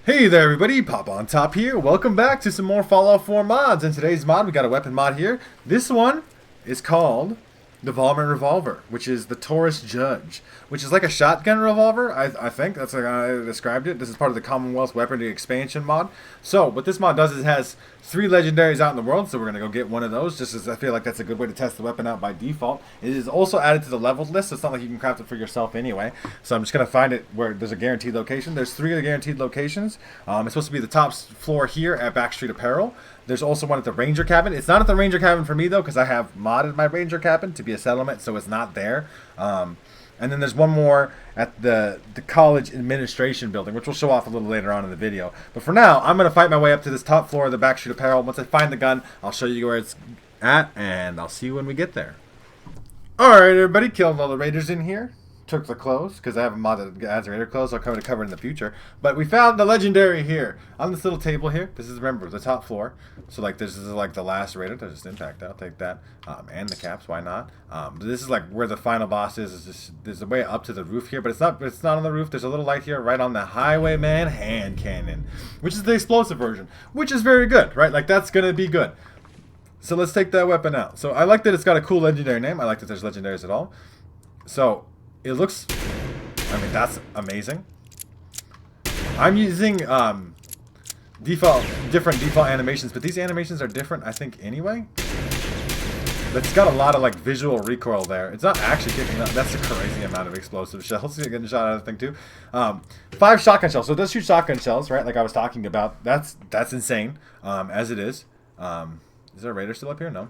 Hey there everybody, Pop on Top here. Welcome back to some more Fallout 4 mods. In today's mod, we got a weapon mod here. This one is called the Varmint Revolver, which is the Tarus Judge, which is like a shotgun revolver, I think. That's like how I described it. This is part of the Commonwealth Weaponry Expansion mod. So, what this mod does is it has 3 legendaries out in the world, so we're going to go get one of those, just as I feel like that's a good way to test the weapon out by default. It is also added to the leveled list, so it's not like you can craft it for yourself anyway. So I'm just going to find it where there's a guaranteed location. There's 3 of the guaranteed locations. It's supposed to be the top floor here at Backstreet Apparel. There's also one at the Ranger Cabin. It's not at the Ranger Cabin for me, though, because I have modded my Ranger Cabin to be a settlement, so it's not there. And then there's one more at the college administration building, which we'll show off a little later on in the video. But for now, I'm going to fight my way up to this top floor of the Backstreet Apparel. Once I find the gun, I'll show you where it's at, and I'll see you when we get there. Alright, everybody, killed all the raiders in here. Took the clothes, because I have a mod that adds raider clothes. I'll cover to cover in the future. But we found the legendary here. On this little table here. This is, remember, the top floor. So, like, this is, like, the last raider. There's just impact. I'll take that. And the caps. Why not? But this is, like, where the final boss is. There's a way up to the roof here. But it's not on the roof. There's a little light here right on the Highwayman hand cannon. Which is the explosive version. Which is very good, right? Like, that's going to be good. So, let's take that weapon out. So, I like that it's got a cool legendary name. I like that there's legendaries at all. So, it looks, I mean, that's amazing. I'm using different default animations, but these animations are different, I think, anyway. But it's got a lot of, like, visual recoil there. It's not actually kicking up. That's a crazy amount of explosive shells. You're getting shot out of the thing, too. 5 shotgun shells. So it does shoot shotgun shells, right, like I was talking about. That's insane, as it is. Is there a raider still up here? No.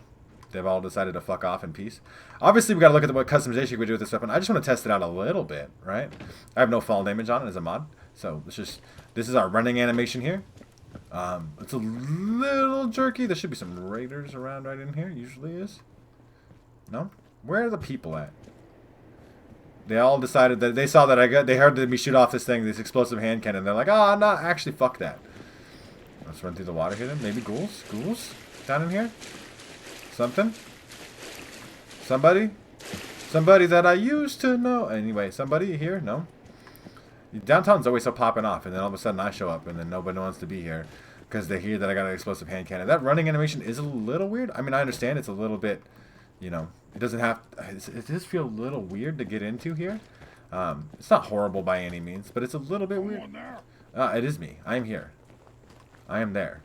They've all decided to fuck off in peace. Obviously, we got to look at what customization we do with this weapon. I just want to test it out a little bit, right? I have no fall damage on it as a mod. So, this is our running animation here. It's a little jerky. There should be some raiders around right in here. Usually is. No? Where are the people at? They all decided that they saw that they heard me shoot off this explosive hand cannon. They're like, oh, no, actually, fuck that. Let's run through the water here then. Maybe ghouls? Ghouls? Down in here? Something? Somebody? Somebody that I used to know. Anyway, somebody here? No? Downtown's always so popping off, and then all of a sudden I show up, and then nobody wants to be here because they hear that I got an explosive hand cannon. That running animation is a little weird. I mean, I understand it's a little bit, you know, it doesn't have, it does feel a little weird to get into here. It's not horrible by any means, but it's a little bit weird. It is me. I am here. I am there.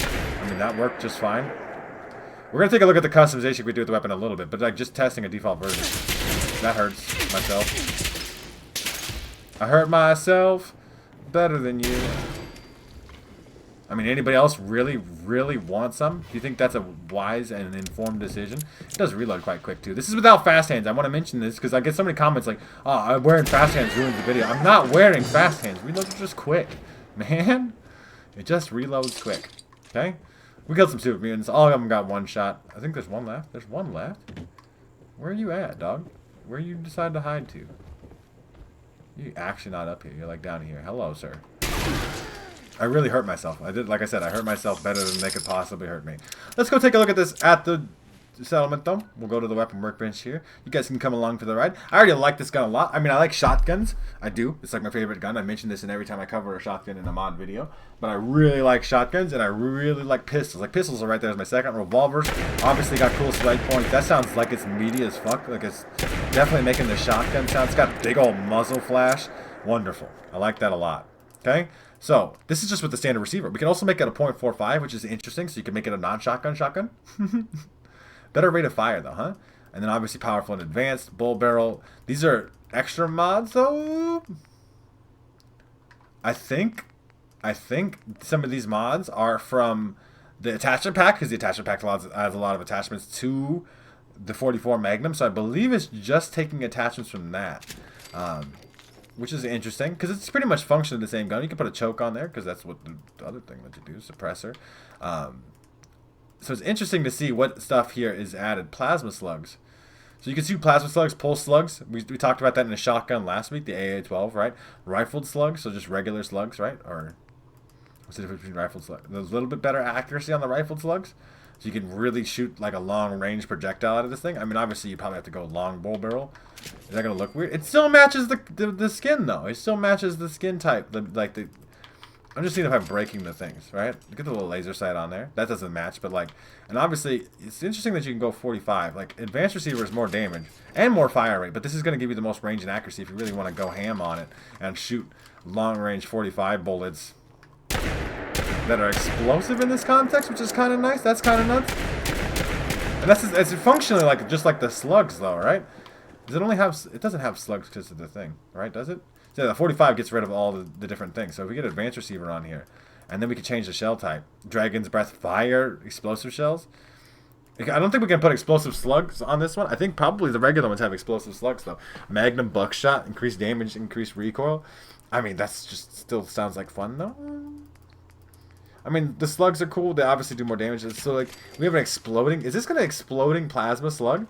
I mean, that worked just fine. We're going to take a look at the customization we do with the weapon a little bit, but like just testing a default version. That hurts myself. I hurt myself better than you. I mean, anybody else really want some? Do you think that's a wise and informed decision? It does reload quite quick, too. This is without fast hands. I want to mention this because I get so many comments like, oh, I'm wearing fast hands ruins the video. I'm not wearing fast hands. Reloads are just quick. Man, it just reloads quick. Okay? We killed some super mutants. All of them got one shot. I think there's one left. There's one left. Where are you at, dog? Where you decide to hide to? You're actually not up here. You're like down here. Hello, sir. I really hurt myself. Like I said, I hurt myself better than they could possibly hurt me. Let's go take a look at this at the settlement, though. We'll go to the weapon workbench here. You guys can come along for the ride. I already like this gun a lot. I mean, I like shotguns. I do. It's like my favorite gun. I mention this in every time I cover a shotgun in a mod video. But I really like shotguns, and I really like pistols. Like, pistols are right there as my second. Revolvers obviously got cool sight points. That sounds like it's meaty as fuck. Like, it's definitely making the shotgun sound. It's got big old muzzle flash. Wonderful. I like that a lot. Okay? So, this is just with the standard receiver. We can also make it a .45, which is interesting. So you can make it a non-shotgun shotgun. Better rate of fire, though, huh? And then obviously powerful and advanced, bull barrel. These are extra mods, though. I think some of these mods are from the attachment pack, because the attachment pack has a lot of attachments to the 44 Magnum. So I believe it's just taking attachments from that, which is interesting, because it's pretty much functioning the same gun. You can put a choke on there, because that's what the other thing that you do, suppressor. So it's interesting to see what stuff here is added. Plasma slugs. So you can see plasma slugs, pulse slugs. We talked about that in a shotgun last week, the AA-12, right? Rifled slugs, so just regular slugs, right? Or what's the difference between rifled slugs? There's a little bit better accuracy on the rifled slugs. So you can really shoot like a long-range projectile out of this thing. I mean, obviously you probably have to go long bull barrel. Is that going to look weird? It still matches the skin, though. It still matches the skin type. I'm just seeing if I'm breaking the things, right? Look at the little laser sight on there. That doesn't match, but like, and obviously, it's interesting that you can go 45. Like, advanced receiver is more damage and more fire rate, but this is going to give you the most range and accuracy if you really want to go ham on it and shoot long-range 45 bullets that are explosive in this context, which is kind of nice. That's kind of nuts. And that's it's functionally like just like the slugs, though, right? Does it only have? It doesn't have slugs because of the thing, right? Does it? So the 45 gets rid of all the different things. So if we get advanced receiver on here, and then we can change the shell type. Dragon's Breath, fire, explosive shells. I don't think we can put explosive slugs on this one. I think probably the regular ones have explosive slugs, though. Magnum buckshot, increased damage, increased recoil. I mean, that's just still sounds like fun, though. I mean, the slugs are cool. They obviously do more damage. So, like, we have an exploding... Is this going to exploding plasma slug?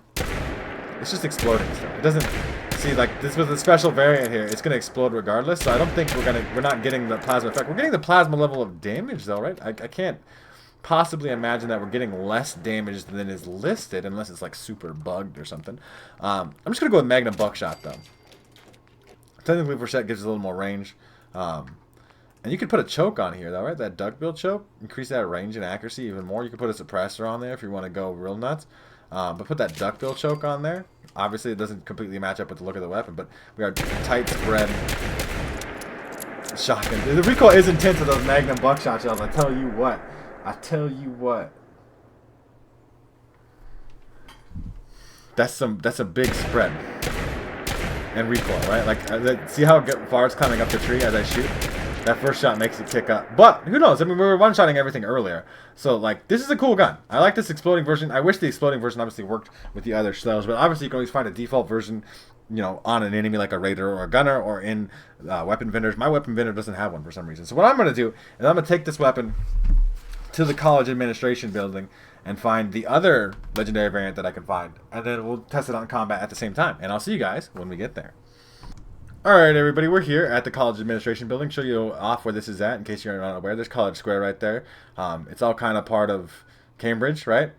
It's just exploding stuff. It doesn't... See, like, this was a special variant here. It's going to explode regardless, so I don't think we're not getting the plasma effect. We're getting the plasma level of damage, though, right? I can't possibly imagine that we're getting less damage than is listed, unless it's, like, super bugged or something. I'm just going to go with Magnum Buckshot, though. Technically, Flechette gives us a little more range. And you could put a choke on here, though, right? That duckbill choke. Increase that range and accuracy even more. You could put a suppressor on there if you want to go real nuts. But put that duckbill choke on there. Obviously, it doesn't completely match up with the look of the weapon, but we are tight spread shotgun. The recoil is intense with those Magnum buckshot shells. I tell you what. I tell you what. That's a big spread and recoil, right? Like, see how far it's climbing up the tree as I shoot? That first shot makes it kick up. But, who knows? I mean, we were one-shotting everything earlier. So, like, this is a cool gun. I like this exploding version. I wish the exploding version obviously worked with the other shells. But obviously, you can always find a default version, you know, on an enemy like a raider or a gunner or in weapon vendors. My weapon vendor doesn't have one for some reason. So, what I'm going to do is I'm going to take this weapon to the college administration building and find the other legendary variant that I can find. And then we'll test it on combat at the same time. And I'll see you guys when we get there. Alright, everybody, we're here at the college administration building. Show you off where this is at in case you're not aware. There's College Square right there. It's all kind of part of Cambridge, right?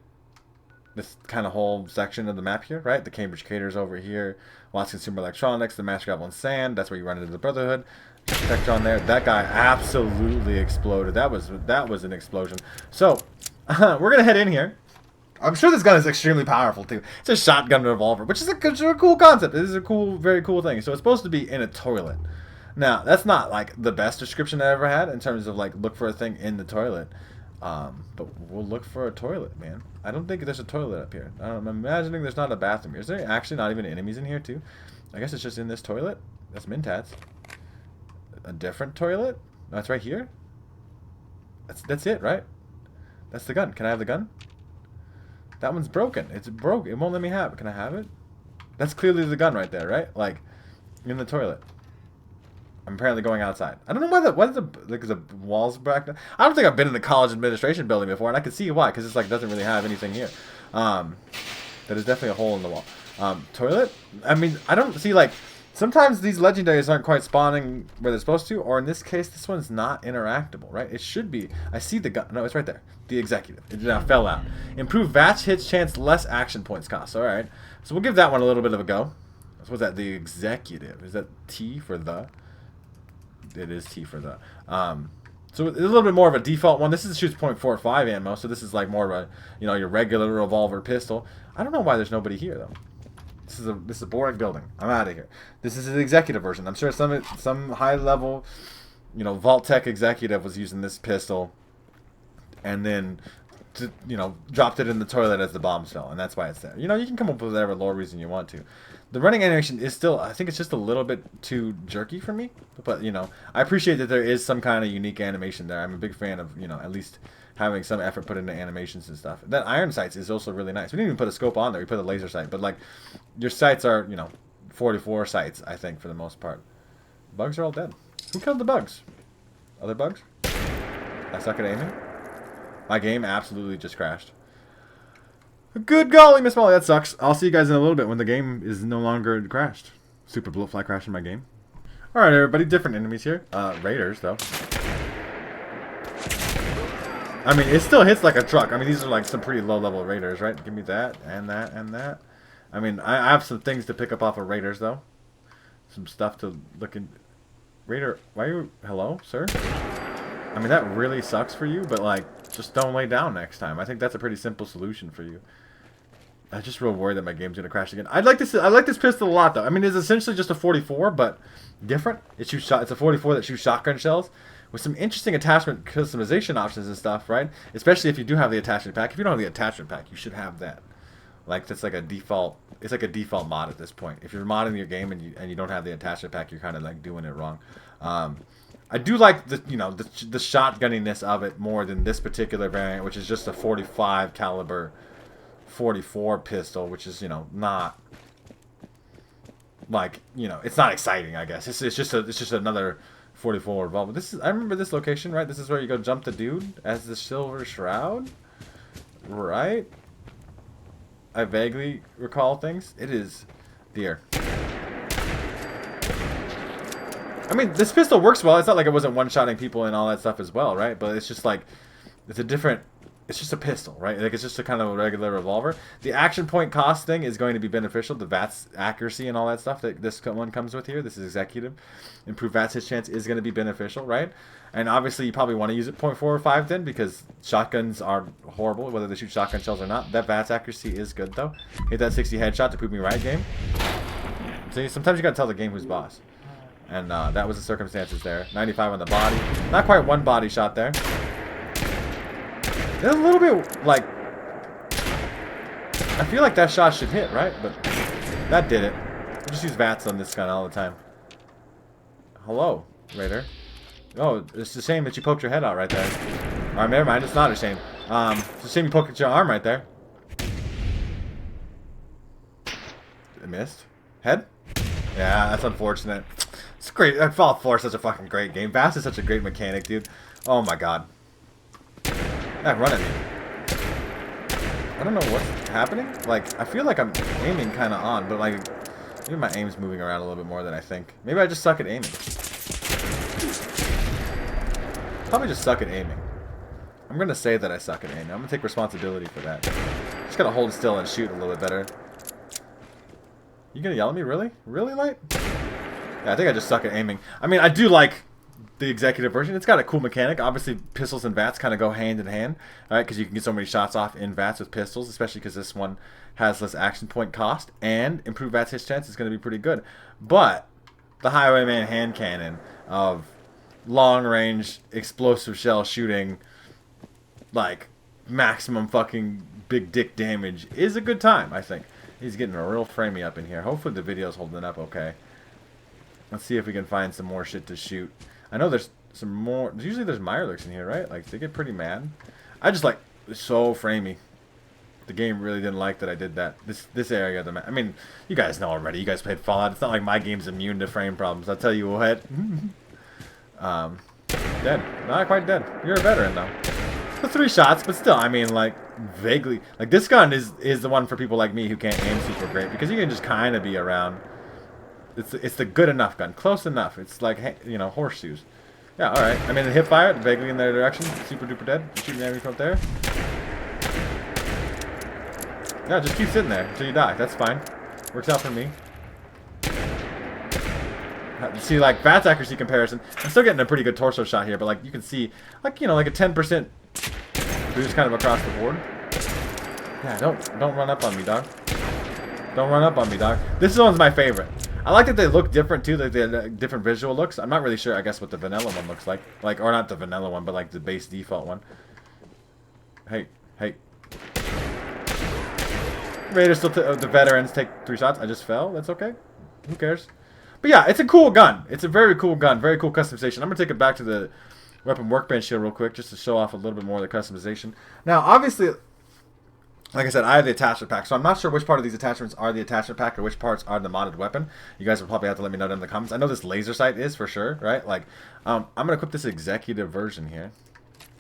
This kind of whole section of the map here, right? The Cambridge Caters over here. Watts Consumer Electronics, the Mass Gravel and Sand. That's where you run into the Brotherhood. Protect on there. That guy absolutely exploded. That was an explosion. So, we're going to head in here. I'm sure this gun is extremely powerful, too. It's a shotgun revolver, which is a cool concept. This is a cool, very cool thing. So it's supposed to be in a toilet. Now, that's not, like, the best description I ever had in terms of, like, look for a thing in the toilet. But we'll look for a toilet, man. I don't think there's a toilet up here. I'm imagining there's not a bathroom here. Is there actually not even enemies in here, too? I guess it's just in this toilet. That's Mintats. A different toilet? No, it's right here? That's it, right? That's the gun. Can I have the gun? That one's broken. It's broke. It won't let me have it. Can I have it? That's clearly the gun right there, right? Like, in the toilet. I'm apparently going outside. I don't know why the walls back there. I don't think I've been in the college administration building before, and I can see why, because it's like doesn't really have anything here. That is definitely a hole in the wall. Toilet? I mean, I don't see, like, sometimes these legendaries aren't quite spawning where they're supposed to, or in this case, this one's not interactable, right? It should be. I see the gun. No, it's right there. The executive. It now fell out. Improve VATS hits chance, less action points cost. All right. So we'll give that one a little bit of a go. What's that? The executive. Is that T for the? It is T for the. So it's a little bit more of a default one. This shoots .45 ammo, so this is like more of a, you know, your regular revolver pistol. I don't know why there's nobody here though. This is a boring building. I'm out of here. This is the executive version. I'm sure some high level, you know, Vault Tech executive was using this pistol, and then, you know, dropped it in the toilet as the bombs fell, and that's why it's there. You know, you can come up with whatever lore reason you want to. The running animation is still, I think it's just a little bit too jerky for me, but you know, I appreciate that there is some kind of unique animation there. I'm a big fan of, you know, at least having some effort put into animations and stuff. That iron sights is also really nice. We didn't even put a scope on there. We put a laser sight. But, like, your sights are, you know, 44 sights, I think, for the most part. Bugs are all dead. Who killed the bugs? Other bugs? I suck at aiming? My game absolutely just crashed. Good golly, Miss Molly, that sucks. I'll see you guys in a little bit when the game is no longer crashed. Super bloatfly crash in my game. Alright, everybody. Different enemies here. Raiders, though. I mean, it still hits like a truck. I mean, these are like some pretty low-level raiders, right? Give me that, and that, and that. I mean, I have some things to pick up off of raiders, though. Some stuff to look in. Raider, why are you... Hello, sir? I mean, that really sucks for you, but like, just don't lay down next time. I think that's a pretty simple solution for you. I'm just real worried that my game's gonna crash again. I like this pistol a lot, though. I mean, it's essentially just a 44, but different. It's a 44 that shoots shotgun shells with some interesting attachment customization options and stuff, right? Especially if you do have the attachment pack. If you don't have the attachment pack, you should have that. Like, that's like a default. It's like a default mod at this point. If you're modding your game and you don't have the attachment pack, you're kind of like doing it wrong. I do like the shotgunniness of it more than this particular variant, which is just a 45 caliber 44 pistol, which is not like it's not exciting. I guess it's just another 44 revolver. I remember this location, right? This is where you go jump the dude as the Silver Shroud, right? I vaguely recall things. It is dear. I mean, this pistol works well. It's not like it wasn't one-shotting people and all that stuff as well, right? But it's just like, it's just a pistol, right? Like, it's just a kind of a regular revolver. The action point cost thing is going to be beneficial. The VATS accuracy and all that stuff that this one comes with here. This is executive. Improved VATS hit chance is going to be beneficial, right? And obviously, you probably want to use it 0.4 or 5 then, because shotguns are horrible, whether they shoot shotgun shells or not. That VATS accuracy is good, though. Hit that 60 headshot to prove me right, game. See, sometimes you got to tell the game who's boss. And that was the circumstances there. 95 on the body. Not quite one body shot there. It's a little bit like... I feel like that shot should hit, right? But that did it. I just use VATS on this gun all the time. Hello, Raider. Oh, it's a shame that you poked your head out right there. Alright, never mind. It's not a shame. It's a shame you poked your arm right there. It missed. Head? Yeah, that's unfortunate. It's great. Fallout 4 is such a fucking great game. VATS is such a great mechanic, dude. Oh my god. Yeah, run at me. I don't know what's happening. Like, I feel like I'm aiming kind of on, but like, maybe my aim's moving around a little bit more than I think. Maybe I just suck at aiming. Probably just suck at aiming. I'm gonna say that I suck at aiming. I'm gonna take responsibility for that. Just gotta hold still and shoot a little bit better. You gonna yell at me? Really? Really, Light? Yeah, I think I just suck at aiming. I mean, I do like the executive version. It's got a cool mechanic. Obviously, pistols and VATS kind of go hand in hand, right? Because you can get so many shots off in VATS with pistols, especially because this one has less action point cost, and improved VATS hit chance is going to be pretty good. But the Highwayman hand cannon of long-range explosive shell shooting, like maximum fucking big dick damage, is a good time, I think. He's getting a real framey up in here. Hopefully the video's holding up okay. Let's see if we can find some more shit to shoot. I know there's some more. Usually there's Mirelurks in here, right? Like, they get pretty mad. I just like, it's so framey. The game really didn't like that I did that. This area of the map. I mean, you guys know already. You guys played Fallout. It's not like my game's immune to frame problems. I'll tell you what. Dead. Not quite dead. You're a veteran, though. So 3 shots, but still, I mean, like, vaguely. Like, this gun is the one for people like me who can't aim super great, because you can just kind of be around. It's the good enough gun. Close enough. It's like, horseshoes. Yeah, alright. I mean, the hip fire, vaguely in their direction. Super duper dead. Shooting enemy from up there. Yeah, just keep sitting there until you die. That's fine. Works out for me. See, like, VATS accuracy comparison. I'm still getting a pretty good torso shot here, but, like, you can see, like, like a 10% boost kind of across the board. Yeah, don't run up on me, dog. Don't run up on me, dog. This one's my favorite. I like that they look different, too. Like, they have different visual looks. I'm not really sure, I guess, what the vanilla one looks like. Like, or not the vanilla one, but, like, the base default one. Hey. Raiders still, the veterans take 3 shots. I just fell. That's okay. Who cares? But yeah, it's a cool gun. It's a very cool gun. Very cool customization. I'm going to take it back to the weapon workbench here real quick just to show off a little bit more of the customization. Now, obviously, like I said, I have the attachment pack, so I'm not sure which part of these attachments are the attachment pack or which parts are the modded weapon. You guys will probably have to let me know down in the comments. I know this laser sight is for sure, right? Like, I'm going to equip this executive version here,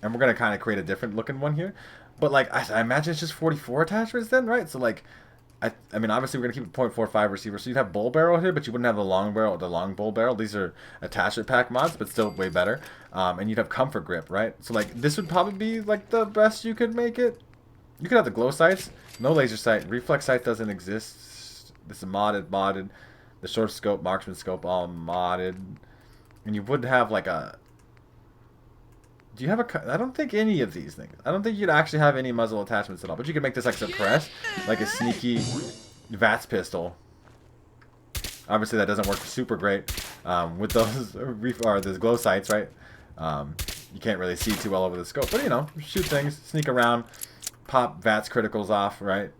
and we're going to kind of create a different looking one here. But, like, I imagine it's just 44 attachments then, right? So, like, I mean, obviously, we're going to keep a .45 receiver. So you'd have bull barrel here, but you wouldn't have the long barrel or the long bull barrel. These are attachment pack mods, but still way better. And you'd have comfort grip, right? So, like, this would probably be, like, the best you could make it. You could have the glow sights. No laser sight. Reflex sight doesn't exist. This is modded. The short scope, marksman scope, all modded. And you would have, like, a Do you have a... I don't think any of these things. I don't think you'd actually have any muzzle attachments at all. But you could make this like suppressed, like a sneaky VATS pistol. Obviously, that doesn't work super great with those glow sights, right? You can't really see too well over the scope. But, you know, shoot things, sneak around, pop VATS criticals off, right?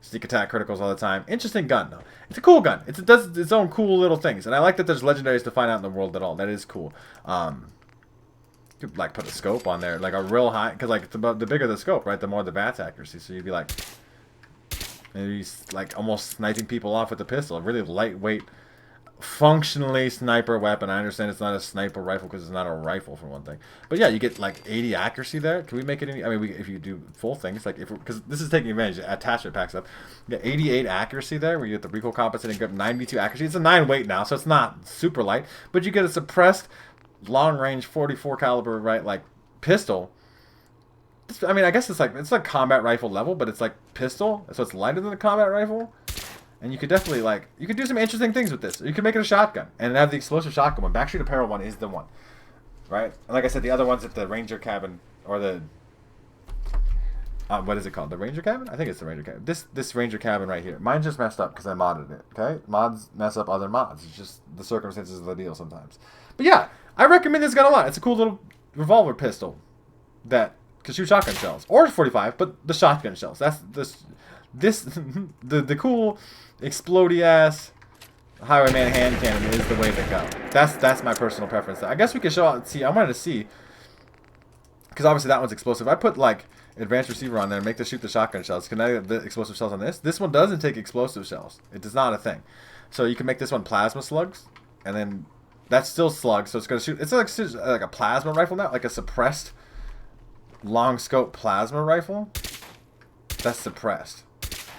Sneak attack criticals all the time. Interesting gun, though. It's a cool gun. It does its own cool little things. And I like that there's legendaries to find out in the world at all. That is cool. You could, like, put a scope on there, like a real high, because, like, the bigger the scope, right, the more the VATS accuracy. So you'd be, like, maybe, like, almost sniping people off with the pistol. A really lightweight, functionally sniper weapon. I understand it's not a sniper rifle because it's not a rifle, for one thing. But, yeah, you get, like, 80 accuracy there. Can we make it any... I mean, if you do full things, like, because this is taking advantage. Attachment packs up. You get 88 accuracy there, where you get the recoil compensating grip, 92 accuracy. It's a 9 weight now, so it's not super light. But you get a suppressed... long range 44 caliber, right, like pistol. I mean, I guess it's like combat rifle level, but it's like pistol, so it's lighter than the combat rifle. And you could definitely, like, you could do some interesting things with this. You could make it a shotgun and have the explosive shotgun one. Backstreet Apparel one is the one, right? And like I said, the other one's at the Ranger cabin, or the what is it called? The Ranger cabin? I think it's the Ranger cabin. This Ranger cabin right here. Mine just messed up because I modded it. Okay, mods mess up other mods. It's just the circumstances of the deal sometimes. But yeah, I recommend this gun a lot. It's a cool little revolver pistol that can shoot shotgun shells or 45, but the shotgun shells. That's the cool explodey ass Highwayman hand cannon is the way to go. That's my personal preference. I guess we could show out. See, I wanted to see because obviously that one's explosive. I put like advanced receiver on there and make this shoot the shotgun shells. Can I get the explosive shells on this? This one doesn't take explosive shells. It is not a thing. So you can make this one plasma slugs, and then that's still slugs. So it's gonna shoot. It's like a plasma rifle now, like a suppressed long scope plasma rifle. That's suppressed.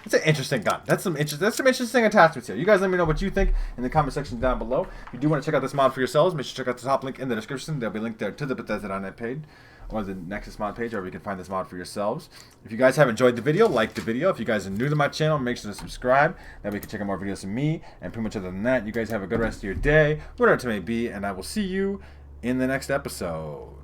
It's an interesting gun. That's some interesting attachments here. You guys let me know what you think in the comment section down below. If you do want to check out this mod for yourselves, make sure to check out the top link in the description. There'll be a link there to the Bethesda.net page or the Nexus mod page, or you can find this mod for yourselves. If you guys have enjoyed the video, like the video. If you guys are new to my channel, make sure to subscribe. That way you can check out more videos from me. And pretty much other than that, you guys have a good rest of your day, whatever it may be, and I will see you in the next episode.